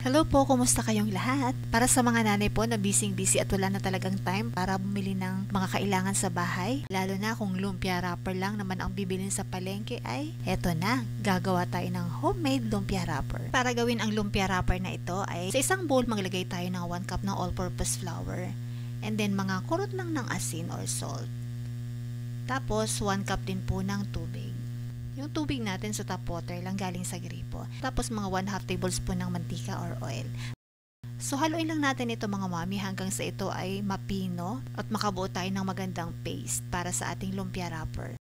Hello po, kumusta kayong lahat? Para sa mga nanay po na busy at wala na talagang time para bumili ng mga kailangan sa bahay, lalo na kung lumpia wrapper lang naman ang bibilin sa palengke ay eto na, gagawa tayo ng homemade lumpia wrapper. Para gawin ang lumpia wrapper na ito ay sa isang bowl maglagay tayo ng 1 cup ng all-purpose flour and then mga kurot lang ng asin or salt. Tapos 1 cup din po ng tubig. Yung tubig natin sa tap water lang galing sa gripo. Tapos mga 1/2 tablespoon ng mantika or oil. So haluin lang natin ito mga mami hanggang sa ito ay mapino at makabuo tayo ng magandang paste para sa ating lumpia wrapper.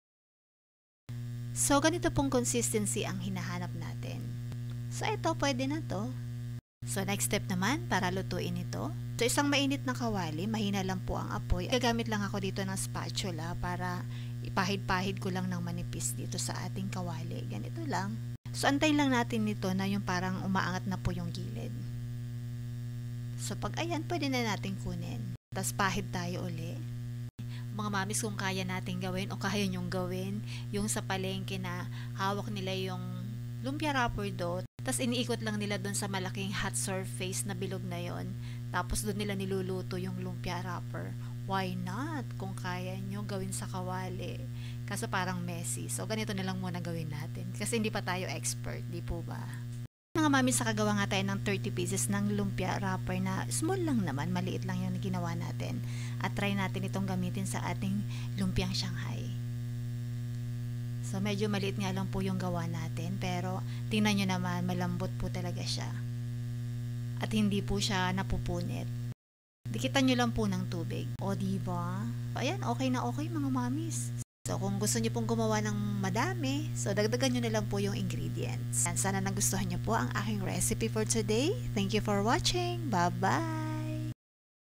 So ganito pong consistency ang hinahanap natin. So ito pwede na to. So next step naman para lutuin ito. So isang mainit na kawali, mahina lang po ang apoy. Gagamit lang ako dito ng spatula para ipahid-pahid ko lang ng manipis dito sa ating kawali. Ganito lang. So antayin lang natin nito na yung parang umaangat na po yung gilid. So pag ayan, pwede na natin kunin. Tapos pahid tayo uli. Mga mamis, kung kaya natin gawin o kaya nyong gawin, yung sa palengke na hawak nila yung lumpia wrapper dough, tapos iniikot lang nila doon sa malaking hot surface na bilog na yon. Tapos doon nila niluluto yung lumpia wrapper. Why not? Kung kaya nyo gawin sa kawali. Kaso parang messy. So ganito na lang muna gawin natin. Kasi hindi pa tayo expert, di po ba? Mga mami, sa kagawa nga tayo ng 30 pieces ng lumpia wrapper na small lang naman, maliit lang yung ginawa natin. At try natin itong gamitin sa ating lumpiang Shanghai. So medyo maliit nga lang po yung gawa natin, pero tingnan nyo naman, malambot po talaga siya. At hindi po siya napupunit. Dikitan nyo lang po ng tubig. O diba? Ayan, okay na okay mga mamis. So kung gusto nyo pong gumawa ng madami, so dagdagan nyo na lang po yung ingredients. Sana nagustuhan nyo po ang aking recipe for today. Thank you for watching. Bye-bye!